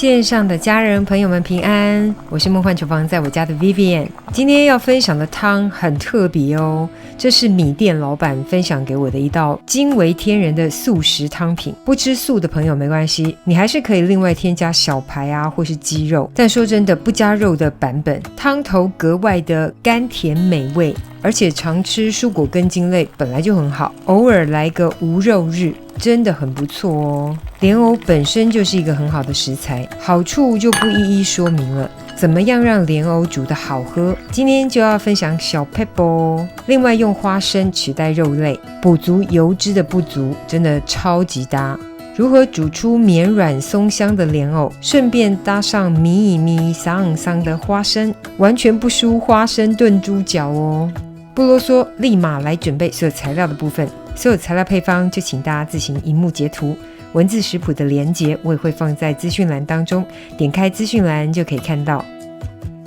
线上的家人朋友们平安，我是梦幻厨房在我家的 Vivian。 今天要分享的汤很特别哦，这是米店老板分享给我的一道惊为天人的素食汤品。不吃素的朋友没关系，你还是可以另外添加小排啊或是鸡肉，但说真的，不加肉的版本汤头格外的甘甜美味，而且常吃蔬果根茎类本来就很好，偶尔来个无肉日真的很不错哦。莲藕本身就是一个很好的食材，好处就不一一说明了。怎么样让莲藕煮得好喝？今天就要分享小撇步哦。另外用花生取代肉类，补足油脂的不足，真的超级搭。如何煮出绵软松香的莲藕，顺便搭上米米桑桑的花生，完全不输花生炖猪脚哦。不啰嗦，立马来准备所有材料的部分。所有材料配方就请大家自行荧幕截图，文字食谱的连结我也会放在资讯栏当中，点开资讯栏就可以看到。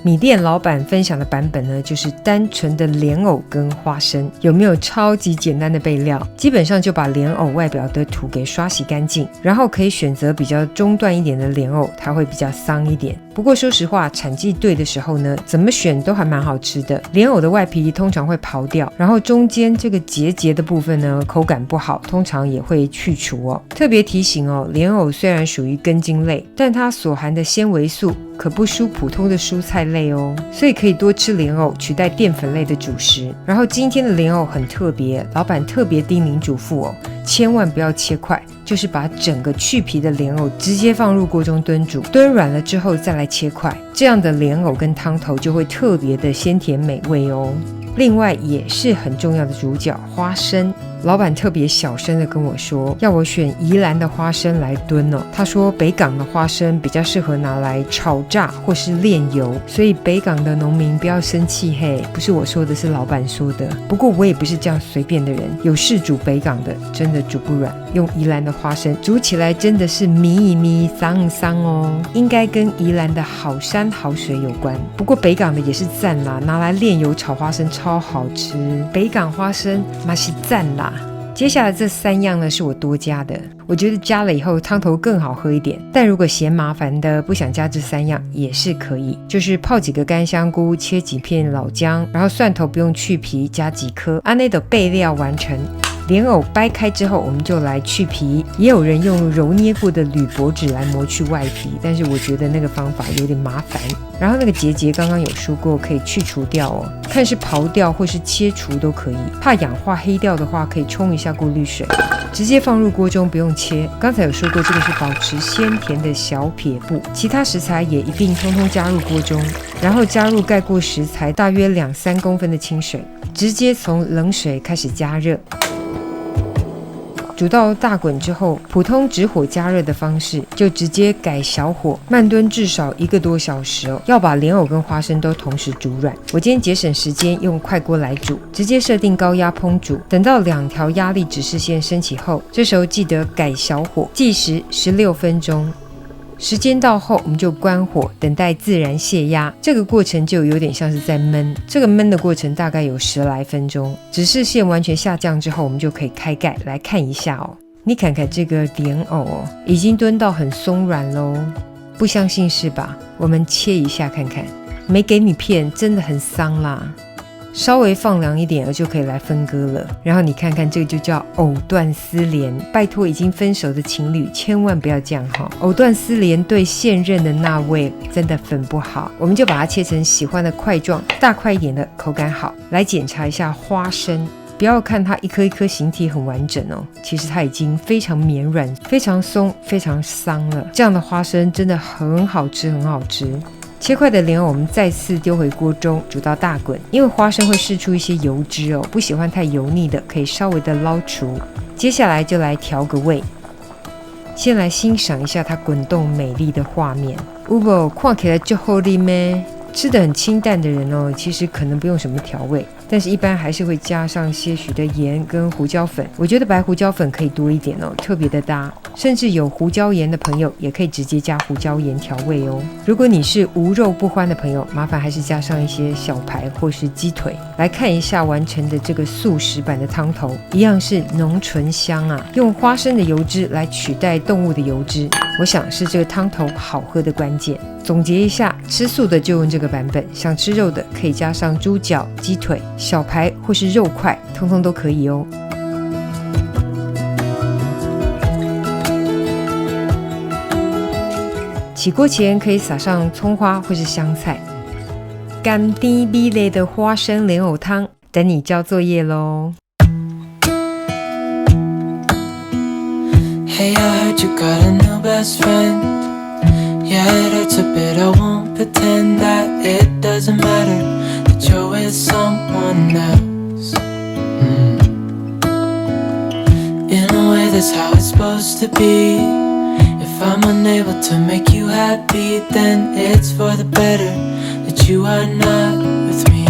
米店老板分享的版本呢，就是单纯的莲藕跟花生。有没有超级简单的备料？基本上就把莲藕外表的土给刷洗干净，然后可以选择比较中段一点的莲藕，它会比较桑一点。不过说实话，产季对的时候呢，怎么选都还蛮好吃的。莲藕的外皮通常会刨掉，然后中间这个节的部分呢，口感不好，通常也会去除哦。特别提醒哦，莲藕虽然属于根茎类，但它所含的纤维素可不输普通的蔬菜类哦，所以可以多吃莲藕取代淀粉类的主食。然后今天的莲藕很特别，老板特别叮咛嘱咐哦，千万不要切块，就是把整个去皮的莲藕直接放入锅中炖煮，炖软了之后再来切块，这样的莲藕跟汤头就会特别的鲜甜美味哦。另外也是很重要的主角花生，老板特别小声的跟我说，要我选宜兰的花生来炖哦。他说北港的花生比较适合拿来炒炸或是炼油，所以北港的农民不要生气嘿，不是我说的，是老板说的。不过我也不是这样随便的人，有试煮北港的，真的煮不软。用宜兰的花生煮起来真的是米米桑桑哦，应该跟宜兰的好山好水有关。不过北港的也是赞啦，拿来炼油炒花生超好吃，北港花生嘛是赞啦。接下来这3样呢是我多加的，我觉得加了以后汤头更好喝一点，但如果嫌麻烦的不想加这3样也是可以，就是泡几个干香菇，切几片老姜，然后蒜头不用去皮，加几颗，按那的备料完成。莲藕掰开之后我们就来去皮，也有人用揉捏过的铝箔纸来磨去外皮，但是我觉得那个方法有点麻烦。然后那个节刚刚有说过可以去除掉哦，看是刨掉或是切除都可以，怕氧化黑掉的话可以冲一下过滤水，直接放入锅中不用切。刚才有说过这个是保持鲜甜的小撇步，其他食材也一并通通加入锅中，然后加入盖过食材大约2-3公分的清水，直接从冷水开始加热。煮到大滚之后，普通直火加热的方式就直接改小火慢炖至少1个多小时哦，要把莲藕跟花生都同时煮软。我今天节省时间用快锅来煮，直接设定高压烹煮，等到2条压力指示线升起后，这时候记得改小火，计时16分钟。时间到后我们就关火，等待自然泄压，这个过程就有点像是在焖，这个焖的过程大概有10来分钟。指示线完全下降之后，我们就可以开盖来看一下哦。你看看这个莲藕哦，已经炖到很松软咯，不相信是吧？我们切一下看看，没给你骗，真的很桑啦。稍微放凉一点就可以来分割了。然后你看看，这个就叫藕断丝连，拜托已经分手的情侣千万不要这样哈。藕断丝连对现任的那位真的很不好。我们就把它切成喜欢的块状，大块一点的口感好。来检查一下花生，不要看它一颗一颗形体很完整哦，其实它已经非常绵软、非常松、非常桑了。这样的花生真的很好吃，很好吃。切块的莲藕我们再次丢回锅中煮到大滚，因为花生会释出一些油脂哦，不喜欢太油腻的可以稍微的捞除。接下来就来调个味，先来欣赏一下它滚动美丽的画面。有没有看起来就好吃咩？吃得很清淡的人哦，其实可能不用什么调味，但是一般还是会加上些许的盐跟胡椒粉。我觉得白胡椒粉可以多一点哦，特别的搭。甚至有胡椒盐的朋友也可以直接加胡椒盐调味哦。如果你是无肉不欢的朋友，麻烦还是加上一些小排或是鸡腿。来看一下完成的这个素食版的汤头，一样是浓醇香啊，用花生的油脂来取代动物的油脂，我想是这个汤头好喝的关键。总结一下，吃素的就用这个版本，想吃肉的可以加上猪脚、鸡腿、小排或是肉块，通通都可以哦。起锅前可以撒上葱花或是香菜。甘甜美味的花生莲藕汤等你交作业咯。Hey, I heard you got a new best friend. Yeah, it hurts a bit, I won't pretend that it doesn't matter that you're with someone else. In a way, that's how it's supposed to be. If I'm unable to make you happy, then it's for the better that you are not with me.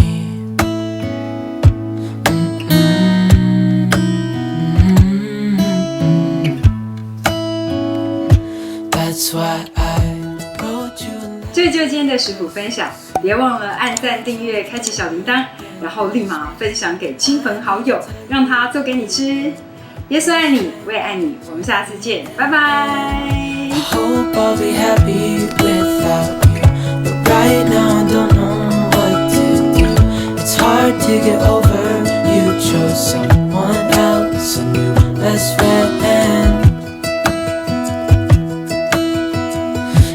That's why I wrote you a letter. 这就是今天的食谱分享，别忘了按赞、订阅、开启小铃铛，然后立马分享给亲朋好友，让他做给你吃。耶稣爱你，我也爱你，我们下次见，拜拜。I hope I'll be happy without you, but right now I don't know what to do. It's hard to get over. You chose someone else, a new best friend.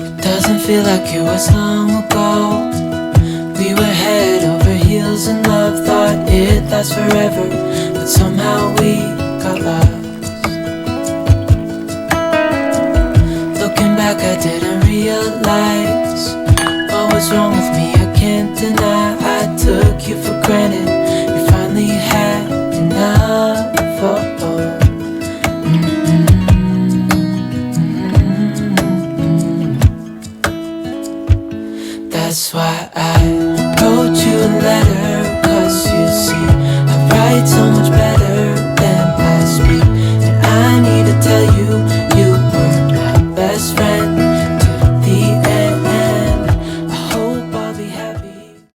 It doesn't feel like it was long ago. We were head over heels in love, thought it'd last forever, but somehow we got lost. Looking back, I didn't realize what was wrong with me. I can't deny I took you for granted.